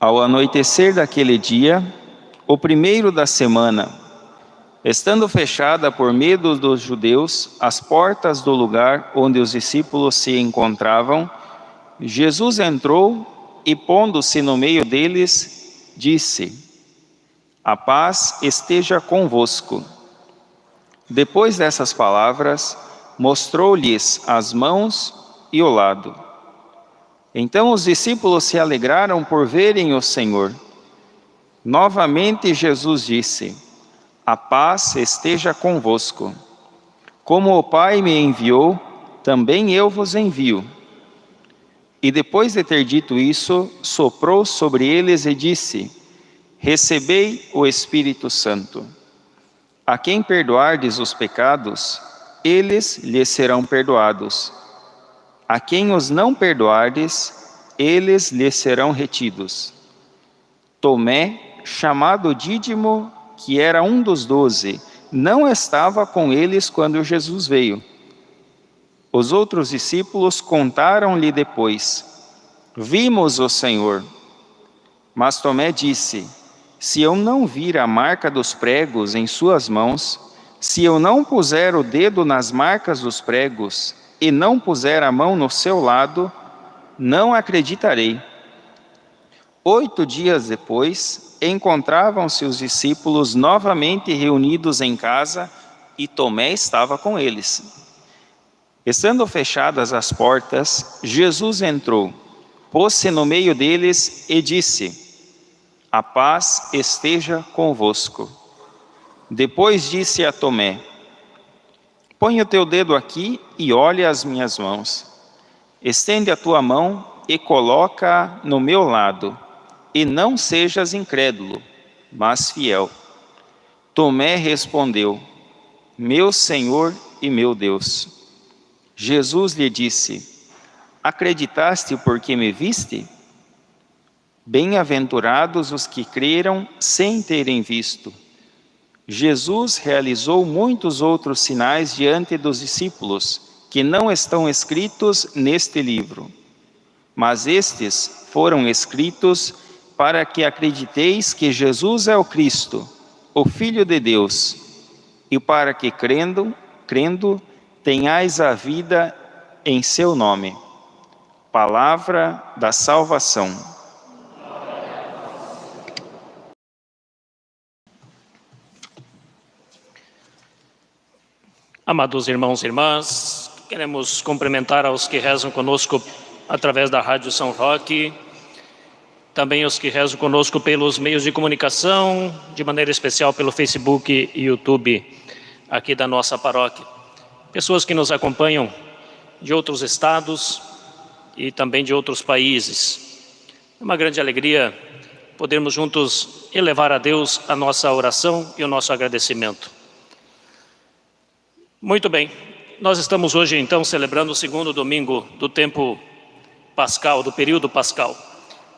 Ao anoitecer daquele dia, o primeiro da semana, estando fechada por medo dos judeus as portas do lugar onde os discípulos se encontravam, Jesus entrou e, pondo-se no meio deles, disse: "A paz esteja convosco." Depois dessas palavras, mostrou-lhes as mãos e o lado. Então os discípulos se alegraram por verem o Senhor. Novamente Jesus disse: "A paz esteja convosco. Como o Pai me enviou, também eu vos envio." E depois de ter dito isso, soprou sobre eles e disse: "Recebei o Espírito Santo. A quem perdoardes os pecados, eles lhes serão perdoados. A quem os não perdoardes, eles lhes serão retidos." Tomé, chamado Dídimo, que era um dos 12, não estava com eles quando Jesus veio. Os outros discípulos contaram-lhe depois: "Vimos o Senhor." Mas Tomé disse: "Se eu não vir a marca dos pregos em suas mãos, se eu não puser o dedo nas marcas dos pregos e não puser a mão no seu lado, não acreditarei." 8 dias depois, encontravam-se os discípulos novamente reunidos em casa e Tomé estava com eles. Estando fechadas as portas, Jesus entrou, pôs-se no meio deles e disse: "A paz esteja convosco." Depois disse a Tomé: "Põe o teu dedo aqui e olha as minhas mãos. Estende a tua mão e coloca-a no meu lado, e não sejas incrédulo, mas fiel." Tomé respondeu: "Meu Senhor e meu Deus." Jesus lhe disse: "Acreditaste porque me viste? Bem-aventurados os que creram sem terem visto." Jesus realizou muitos outros sinais diante dos discípulos, que não estão escritos neste livro. Mas estes foram escritos para que acrediteis que Jesus é o Cristo, o Filho de Deus, e para que, crendo, tenhais a vida em seu nome. Palavra da salvação. Amados irmãos e irmãs, queremos cumprimentar aos que rezam conosco através da Rádio São Roque, também os que rezam conosco pelos meios de comunicação, de maneira especial pelo Facebook e YouTube aqui da nossa paróquia. Pessoas que nos acompanham de outros estados e também de outros países. É uma grande alegria podermos juntos elevar a Deus a nossa oração e o nosso agradecimento. Muito bem, nós estamos hoje então celebrando o segundo domingo do tempo pascal, do período pascal.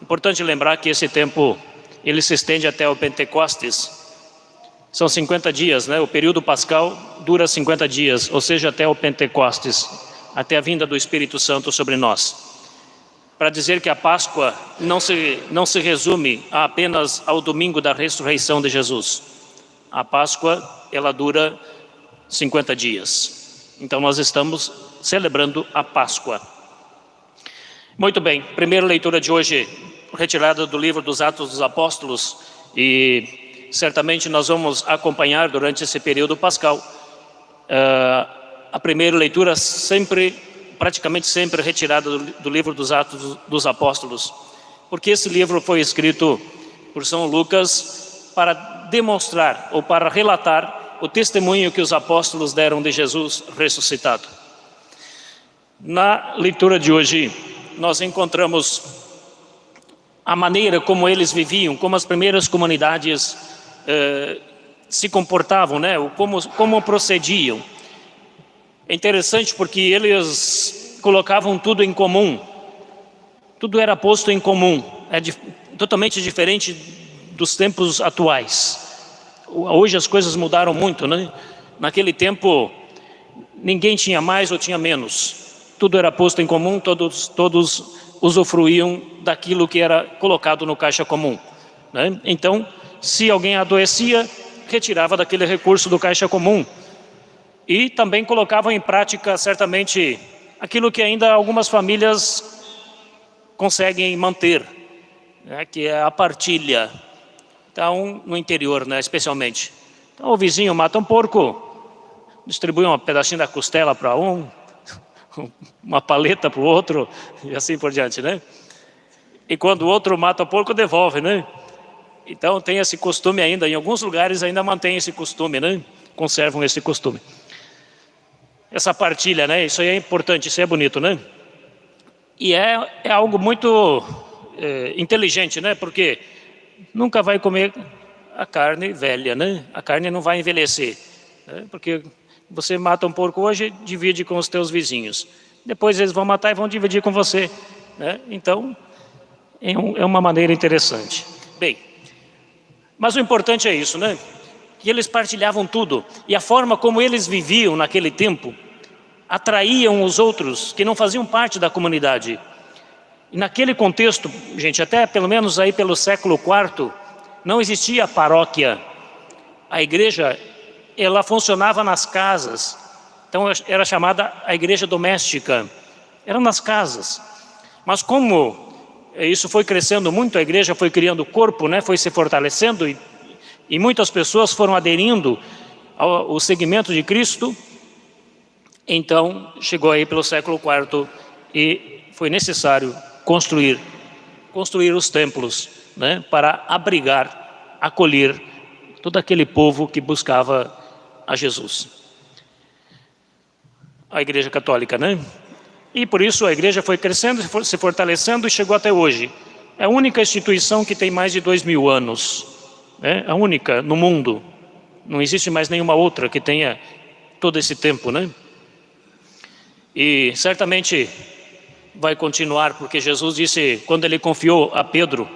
Importante lembrar que esse tempo, ele se estende até o Pentecostes. São 50 dias, né? O período pascal dura 50 dias, ou seja, até o Pentecostes, até a vinda do Espírito Santo sobre nós. Para dizer que a Páscoa não se resume apenas ao domingo da ressurreição de Jesus. A Páscoa, ela dura 50 dias. Então nós estamos celebrando a Páscoa. Muito bem, primeira leitura de hoje, retirada do livro dos Atos dos Apóstolos, e certamente nós vamos acompanhar durante esse período pascal a primeira leitura praticamente sempre retirada do livro dos Atos dos Apóstolos, porque esse livro foi escrito por São Lucas para demonstrar ou para relatar o testemunho que os apóstolos deram de Jesus ressuscitado. Na leitura de hoje, nós encontramos a maneira como eles viviam, como as primeiras comunidades se comportavam, né? Como procediam. É interessante porque eles colocavam tudo em comum, tudo era posto em comum, totalmente diferente dos tempos atuais. Hoje as coisas mudaram muito, né? Naquele tempo, ninguém tinha mais ou tinha menos. Tudo era posto em comum, todos usufruíam daquilo que era colocado no caixa comum, né? Então, se alguém adoecia, retirava daquele recurso do caixa comum. E também colocavam em prática, certamente, aquilo que ainda algumas famílias conseguem manter, né, que é a partilha. Então, no interior, né, especialmente. Então, o vizinho mata um porco, distribui um pedacinho da costela para um, uma paleta para o outro, e assim por diante, né? E quando o outro mata o porco, devolve, né? Então, tem esse costume ainda, em alguns lugares ainda mantém esse costume, né? Conservam esse costume. Essa partilha, né? Isso aí é importante, isso aí é bonito, né? E é algo muito inteligente, né? Porque nunca vai comer a carne velha, né? A carne não vai envelhecer, né? Porque você mata um porco hoje, divide com os teus vizinhos. Depois eles vão matar e vão dividir com você, né? Então, é uma maneira interessante. Bem, mas o importante é isso, né? Que eles partilhavam tudo. E a forma como eles viviam naquele tempo atraíam os outros que não faziam parte da comunidade. E naquele contexto, gente, até pelo menos aí pelo século IV, não existia paróquia. A igreja, ela funcionava nas casas. Então era chamada a igreja doméstica. Era nas casas. Mas como isso foi crescendo muito, a igreja foi criando corpo, né? Foi se fortalecendo e muitas pessoas foram aderindo ao seguimento de Cristo. Então chegou aí pelo século IV e foi necessário construir os templos, né? Para abrigar, acolher todo aquele povo que buscava a Jesus. A Igreja Católica, né? E por isso a igreja foi crescendo, se fortalecendo e chegou até hoje. É a única instituição que tem mais de 2000 anos, né? A única no mundo. Não existe mais nenhuma outra que tenha todo esse tempo, né? E certamente vai continuar, porque Jesus disse, quando ele confiou a Pedro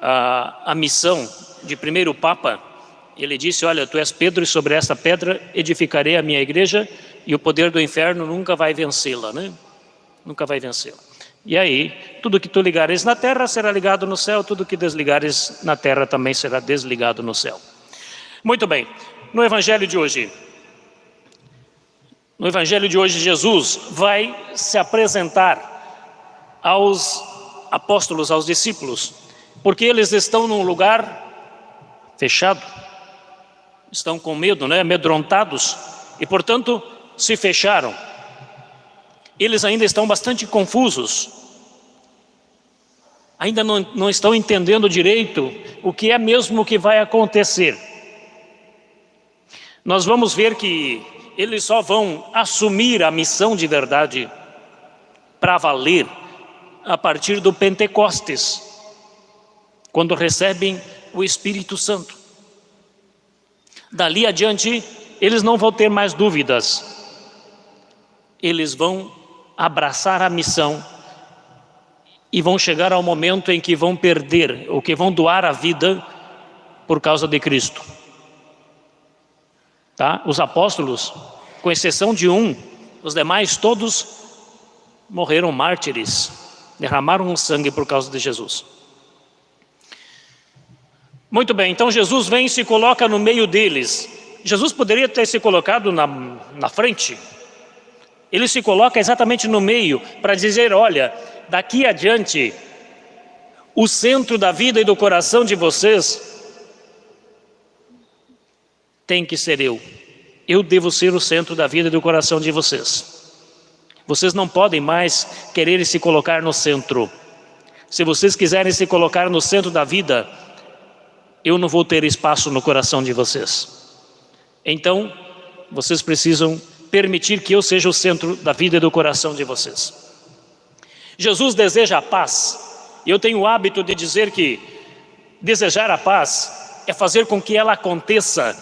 a missão de primeiro Papa, ele disse, olha, tu és Pedro e sobre esta pedra edificarei a minha igreja e o poder do inferno nunca vai vencê-la, né? Nunca vai vencê-la. E aí, tudo que tu ligares na terra será ligado no céu, tudo que desligares na terra também será desligado no céu. Muito bem, no Evangelho de hoje, Jesus vai se apresentar aos apóstolos, aos discípulos, porque eles estão num lugar fechado, estão com medo, né? Amedrontados, e portanto se fecharam. Eles ainda estão bastante confusos, ainda não estão entendendo direito o que é mesmo que vai acontecer. Nós vamos ver que eles só vão assumir a missão de verdade para valer a partir do Pentecostes, quando recebem o Espírito Santo. Dali adiante, eles não vão ter mais dúvidas, eles vão abraçar a missão e vão chegar ao momento em que vão perder, ou que vão doar a vida por causa de Cristo. Tá? Os apóstolos, com exceção de um, os demais todos morreram mártires, derramaram sangue por causa de Jesus. Muito bem, então Jesus vem e se coloca no meio deles. Jesus poderia ter se colocado na frente. Ele se coloca exatamente no meio para dizer, olha, daqui adiante, o centro da vida e do coração de vocês tem que ser eu. Eu devo ser o centro da vida e do coração de vocês. Vocês não podem mais querer se colocar no centro. Se vocês quiserem se colocar no centro da vida, eu não vou ter espaço no coração de vocês. Então, vocês precisam permitir que eu seja o centro da vida e do coração de vocês. Jesus deseja a paz. Eu tenho o hábito de dizer que desejar a paz é fazer com que ela aconteça,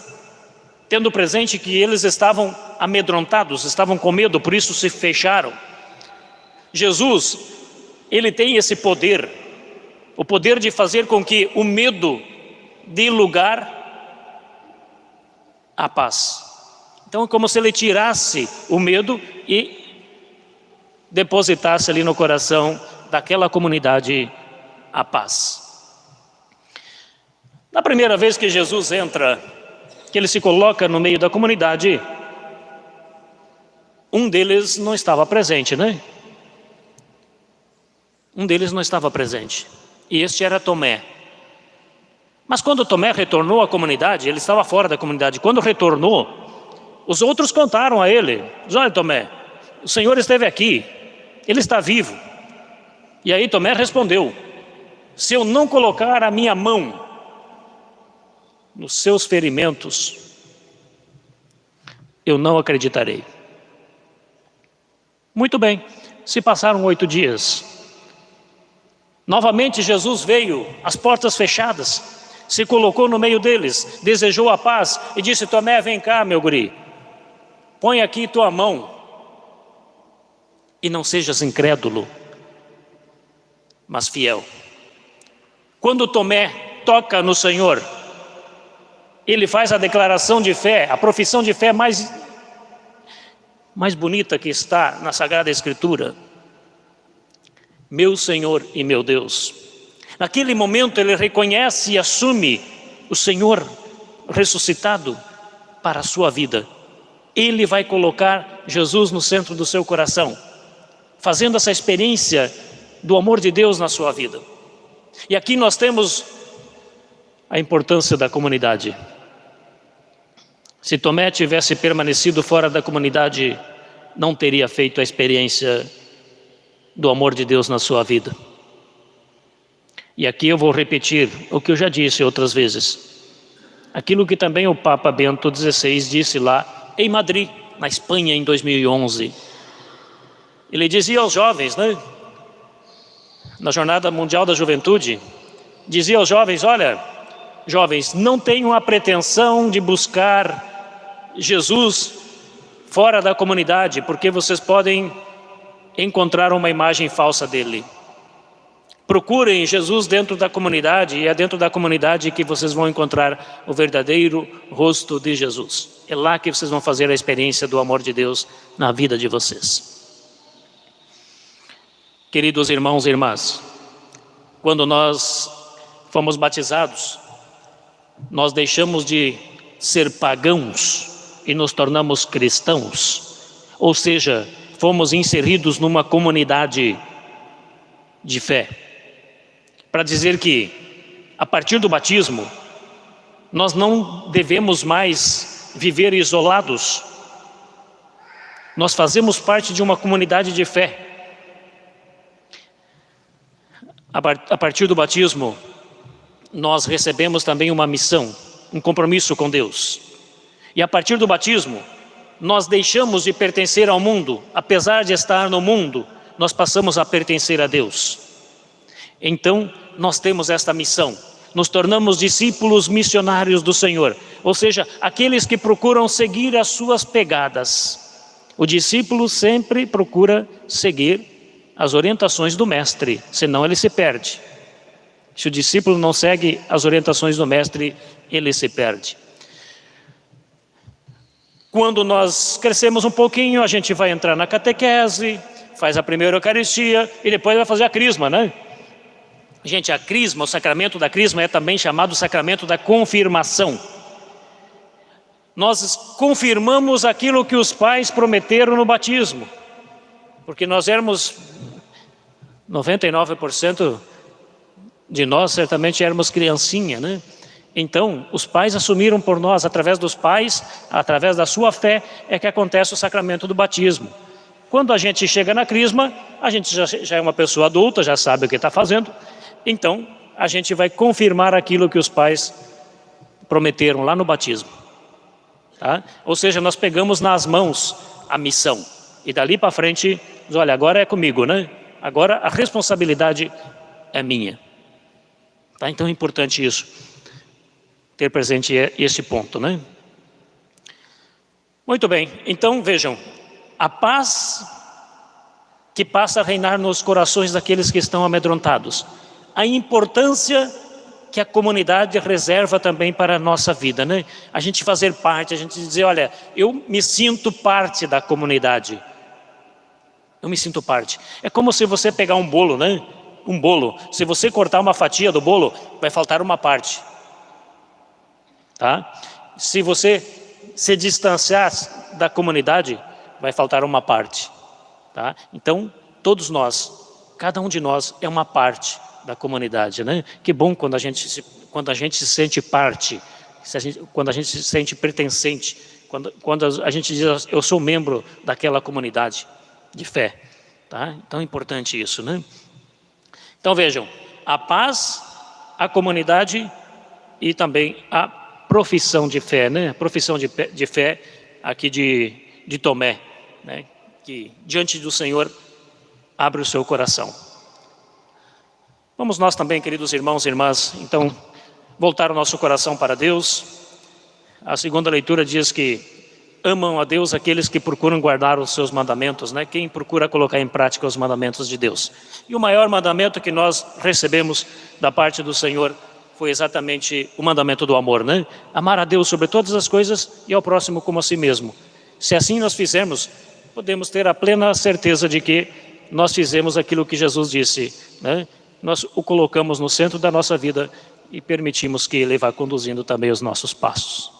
tendo presente que eles estavam amedrontados, estavam com medo, por isso se fecharam. Jesus, ele tem esse poder, o poder de fazer com que o medo dê lugar à paz. Então é como se ele tirasse o medo e depositasse ali no coração daquela comunidade a paz. Na primeira vez que Jesus entra, que ele se coloca no meio da comunidade, um deles não estava presente, né? Um deles não estava presente. E este era Tomé. Mas quando Tomé retornou à comunidade, ele estava fora da comunidade. Quando retornou, os outros contaram a ele: olha, Tomé, o Senhor esteve aqui, Ele está vivo. E aí Tomé respondeu: se eu não colocar a minha mão nos seus ferimentos, eu não acreditarei. Muito bem, se passaram 8 dias. Novamente Jesus veio, as portas fechadas, se colocou no meio deles, desejou a paz e disse: Tomé, vem cá, meu guri, põe aqui tua mão e não sejas incrédulo, mas fiel. Quando Tomé toca no Senhor, ele faz a declaração de fé, a profissão de fé mais bonita que está na Sagrada Escritura: meu Senhor e meu Deus. Naquele momento ele reconhece e assume o Senhor ressuscitado para a sua vida. Ele vai colocar Jesus no centro do seu coração, fazendo essa experiência do amor de Deus na sua vida. E aqui nós temos a importância da comunidade. Se Tomé tivesse permanecido fora da comunidade, não teria feito a experiência do amor de Deus na sua vida. E aqui eu vou repetir o que eu já disse outras vezes. Aquilo que também o Papa Bento XVI disse lá em Madrid, na Espanha, em 2011. Ele dizia aos jovens, né, na Jornada Mundial da Juventude, dizia aos jovens: olha, jovens, não tenham a pretensão de buscar Jesus fora da comunidade, porque vocês podem encontrar uma imagem falsa dele. Procurem Jesus dentro da comunidade, e é dentro da comunidade que vocês vão encontrar o verdadeiro rosto de Jesus. É lá que vocês vão fazer a experiência do amor de Deus na vida de vocês. Queridos irmãos e irmãs, quando nós fomos batizados, nós deixamos de ser pagãos e nos tornamos cristãos, ou seja, fomos inseridos numa comunidade de fé. Para dizer que, a partir do batismo, nós não devemos mais viver isolados. Nós fazemos parte de uma comunidade de fé. A partir do batismo, nós recebemos também uma missão, um compromisso com Deus. E a partir do batismo, nós deixamos de pertencer ao mundo. Apesar de estar no mundo, nós passamos a pertencer a Deus. Então, nós temos esta missão. Nos tornamos discípulos missionários do Senhor. Ou seja, aqueles que procuram seguir as suas pegadas. O discípulo sempre procura seguir as orientações do mestre, senão ele se perde. Se o discípulo não segue as orientações do mestre, ele se perde. Quando nós crescemos um pouquinho, a gente vai entrar na catequese, faz a primeira Eucaristia e depois vai fazer a crisma, né? Gente, a crisma, o sacramento da crisma é também chamado sacramento da confirmação. Nós confirmamos aquilo que os pais prometeram no batismo, porque nós éramos 99% de nós certamente éramos criancinha, né? Então, os pais assumiram por nós, através dos pais, através da sua fé, é que acontece o sacramento do batismo. Quando a gente chega na crisma, a gente já é uma pessoa adulta, já sabe o que está fazendo. Então, a gente vai confirmar aquilo que os pais prometeram lá no batismo. Tá? Ou seja, nós pegamos nas mãos a missão. E dali para frente, olha, agora é comigo, né? Agora a responsabilidade é minha. Tá? Então é importante isso. Ter presente esse ponto, né? Muito bem, então vejam, a paz que passa a reinar nos corações daqueles que estão amedrontados, a importância que a comunidade reserva também para a nossa vida, né? A gente fazer parte, a gente dizer, olha, eu me sinto parte da comunidade, eu me sinto parte. É como se você pegar um bolo, né? Um bolo. Se você cortar uma fatia do bolo, vai faltar uma parte. Tá? Se você se distanciar da comunidade, vai faltar uma parte. Tá? Então, todos nós, cada um de nós é uma parte da comunidade, né? Que bom quando a gente se sente parte, quando a gente se sente pertencente, quando a gente diz, eu sou membro daquela comunidade de fé. Tá? Então é importante isso, né? Então vejam, a paz, a comunidade e também a profissão de fé, né? A profissão de fé aqui de Tomé, né? Que diante do Senhor abre o seu coração. Vamos nós também, queridos irmãos e irmãs, então voltar o nosso coração para Deus. A segunda leitura diz que amam a Deus aqueles que procuram guardar os seus mandamentos, né? Quem procura colocar em prática os mandamentos de Deus. E o maior mandamento que nós recebemos da parte do Senhor foi exatamente o mandamento do amor, né? Amar a Deus sobre todas as coisas e ao próximo como a si mesmo. Se assim nós fizermos, podemos ter a plena certeza de que nós fizemos aquilo que Jesus disse, né? Nós o colocamos no centro da nossa vida e permitimos que Ele vá conduzindo também os nossos passos.